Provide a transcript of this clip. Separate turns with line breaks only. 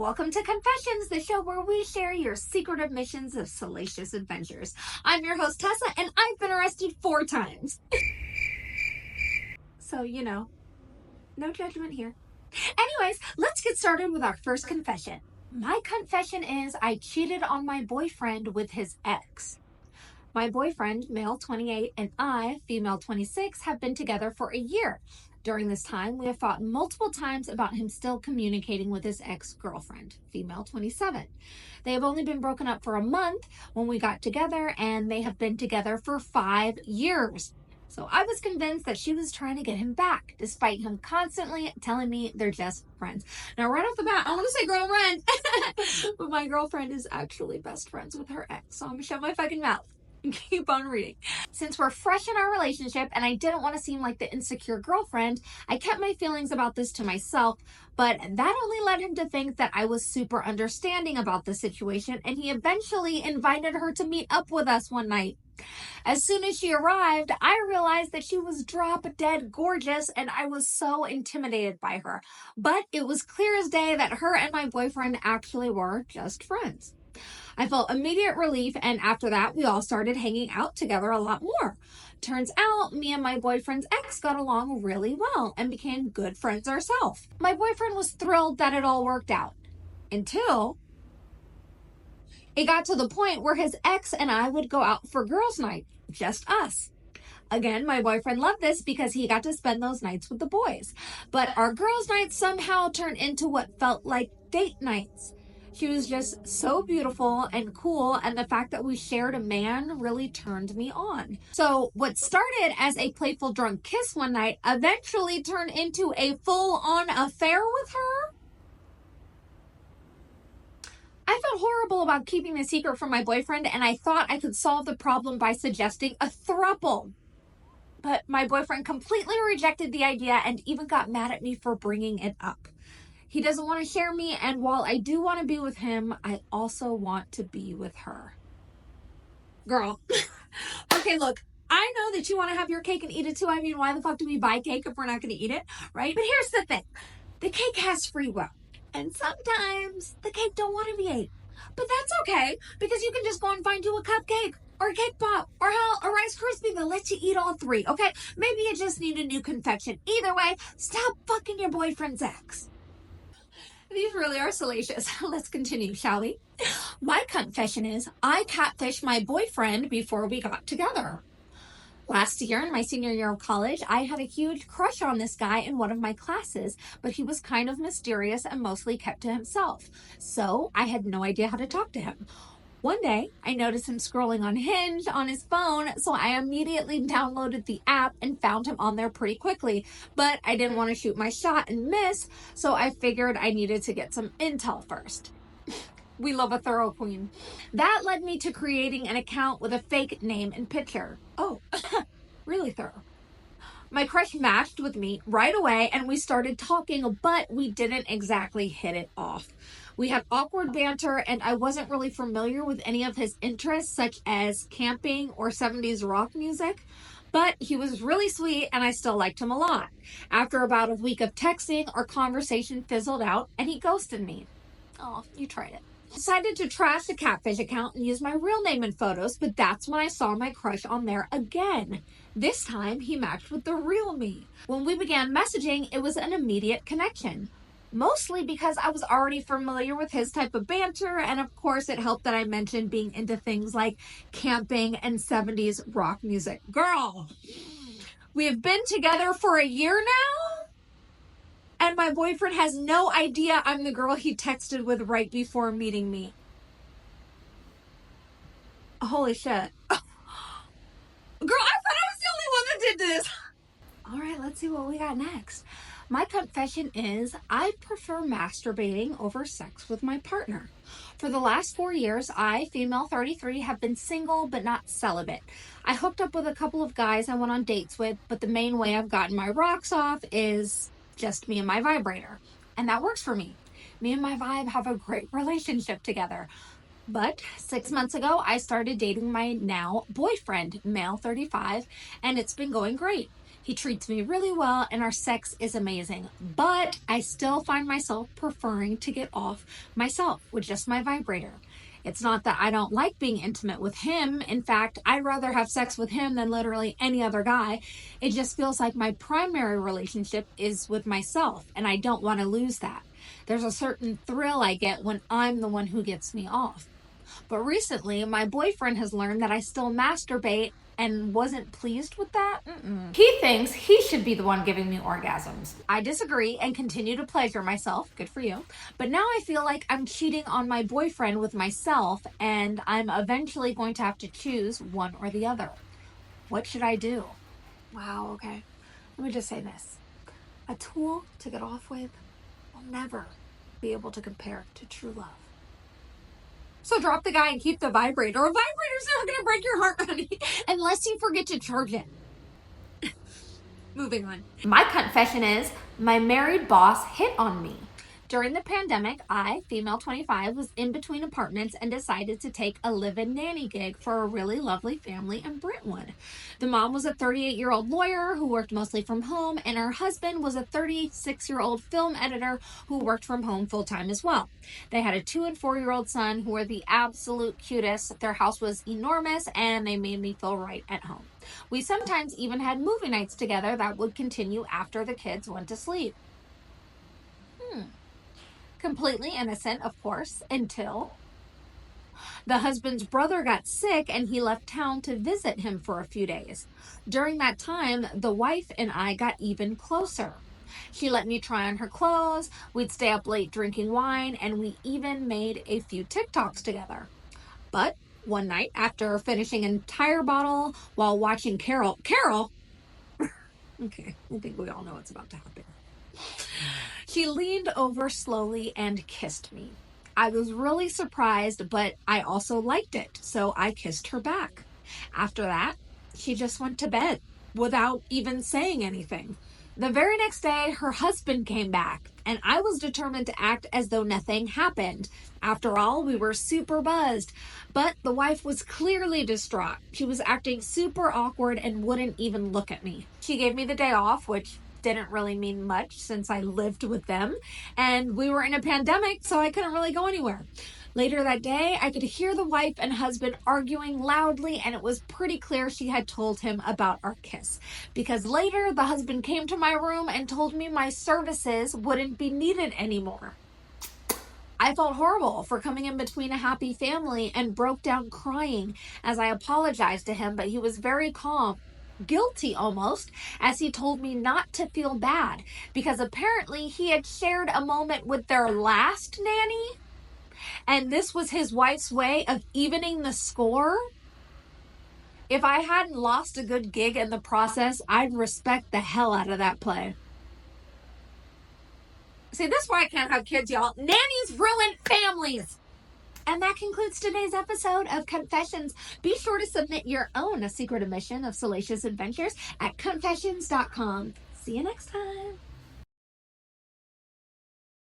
Welcome to Confessions, the show where we share your secretive missions of salacious adventures. I'm your host, Tessa, and I've been arrested 4 times. So, no judgment here. Anyways, let's get started with our first confession. My confession is I cheated on my boyfriend with his ex. My boyfriend, male 28, and I, female 26, have been together for a year. During this time, we have fought multiple times about him still communicating with his ex-girlfriend, female 27. They have only been broken up for a month when we got together, and they have been together for 5 years. So I was convinced that she was trying to get him back, despite him constantly telling me they're just friends. Now, right off the bat, I want to say girlfriend, but my girlfriend is actually best friends with her ex, so I'm going to shut my fucking mouth. Keep on reading. Since we're fresh in our relationship and I didn't want to seem like the insecure girlfriend, I kept my feelings about this to myself, but that only led him to think that I was super understanding about the situation, and he eventually invited her to meet up with us one night. As soon as she arrived, I realized that she was drop dead gorgeous, and I was so intimidated by her. But it was clear as day that her and my boyfriend actually were just friends. I felt immediate relief, and after that, we all started hanging out together a lot more. Turns out, me and my boyfriend's ex got along really well and became good friends ourselves. My boyfriend was thrilled that it all worked out. Until it got to the point where his ex and I would go out for girls' night, just us. Again, my boyfriend loved this because he got to spend those nights with the boys. But our girls' nights somehow turned into what felt like date nights. She was just so beautiful and cool, and the fact that we shared a man really turned me on. So what started as a playful drunk kiss one night eventually turned into a full-on affair with her. I felt horrible about keeping the secret from my boyfriend, and I thought I could solve the problem by suggesting a throuple. But my boyfriend completely rejected the idea and even got mad at me for bringing it up. He doesn't want to share me, and while I do want to be with him, I also want to be with her. Girl. Okay, look, I know that you want to have your cake and eat it too. I mean, why the fuck do we buy cake if we're not going to eat it, right? But here's the thing. The cake has free will, and sometimes the cake don't want to be ate. But that's okay, because you can just go and find you a cupcake or a cake pop or hell, a Rice Krispie that lets you eat all 3, okay? Maybe you just need a new confection. Either way, stop fucking your boyfriend's ex. These really are salacious. Let's continue, shall we? My confession is I catfished my boyfriend before we got together. Last year, in my senior year of college, I had a huge crush on this guy in one of my classes, but he was kind of mysterious and mostly kept to himself. So I had no idea how to talk to him. One day, I noticed him scrolling on Hinge on his phone, so I immediately downloaded the app and found him on there pretty quickly. But I didn't want to shoot my shot and miss, so I figured I needed to get some intel first. We love a thorough queen. That led me to creating an account with a fake name and picture. Oh, really thorough. My crush matched with me right away, and we started talking, but we didn't exactly hit it off. We had awkward banter, and I wasn't really familiar with any of his interests, such as camping or 70s rock music. But he was really sweet, and I still liked him a lot. After about a week of texting, our conversation fizzled out, and he ghosted me. Oh, you tried it. Decided to trash the Catfish account and use my real name in photos, but that's when I saw my crush on there again. This time, he matched with the real me. When we began messaging, it was an immediate connection. Mostly because I was already familiar with his type of banter, and of course it helped that I mentioned being into things like camping and 70s rock music. Girl, we have been together for a year now, and my boyfriend has no idea I'm the girl he texted with right before meeting me. Holy shit. Girl, I thought I was the only one that did this. All right, let's see what we got next. My confession is I prefer masturbating over sex with my partner. For the last 4 years, I, female 33, have been single but not celibate. I hooked up with a couple of guys I went on dates with, but the main way I've gotten my rocks off is just me and my vibrator. And that works for me. Me and my vibe have a great relationship together. But 6 months ago, I started dating my now boyfriend, male 35, and it's been going great. He treats me really well and our sex is amazing, but I still find myself preferring to get off myself with just my vibrator. It's not that I don't like being intimate with him. In fact, I'd rather have sex with him than literally any other guy. It just feels like my primary relationship is with myself, and I don't want to lose that. There's a certain thrill I get when I'm the one who gets me off. But recently, my boyfriend has learned that I still masturbate and wasn't pleased with that. He thinks he should be the one giving me orgasms. I disagree and continue to pleasure myself. Good for you. But now I feel like I'm cheating on my boyfriend with myself, and I'm eventually going to have to choose one or the other. What should I do? Wow, okay. Let me just say this. A tool to get off with will never be able to compare to true love. So drop the guy and keep the vibrator. A vibrator's not going to break your heart, honey, unless you forget to charge it. Moving on. My confession is my married boss hit on me. During the pandemic, I, female 25, was in between apartments and decided to take a live-in nanny gig for a really lovely family in Brentwood. The mom was a 38-year-old lawyer who worked mostly from home, and her husband was a 36-year-old film editor who worked from home full-time as well. They had a 2- and 4-year-old son who were the absolute cutest. Their house was enormous, and they made me feel right at home. We sometimes even had movie nights together that would continue after the kids went to sleep. Completely innocent, of course, until the husband's brother got sick and he left town to visit him for a few days. During that time, the wife and I got even closer. She let me try on her clothes, we'd stay up late drinking wine, and we even made a few TikToks together. But one night, after finishing an entire bottle while watching Carol, okay, I think we all know what's about to happen. She leaned over slowly and kissed me. I was really surprised, but I also liked it, so I kissed her back. After that, she just went to bed without even saying anything. The very next day, her husband came back, and I was determined to act as though nothing happened. After all, we were super buzzed, but the wife was clearly distraught. She was acting super awkward and wouldn't even look at me. She gave me the day off, which didn't really mean much since I lived with them, and we were in a pandemic, so I couldn't really go anywhere. Later that day, I could hear the wife and husband arguing loudly, and it was pretty clear she had told him about our kiss. Because later, the husband came to my room and told me my services wouldn't be needed anymore. I felt horrible for coming in between a happy family and broke down crying as I apologized to him, but he was very calm. Guilty almost, as he told me not to feel bad because apparently he had shared a moment with their last nanny, and this was his wife's way of evening the score. If I hadn't lost a good gig in the process, I'd respect the hell out of that play. See, this is why I can't have kids, y'all. Nannies ruin families. And that concludes today's episode of Confessions. Be sure to submit your own secret admission of salacious adventures at Cxntfessions.com. See you next time.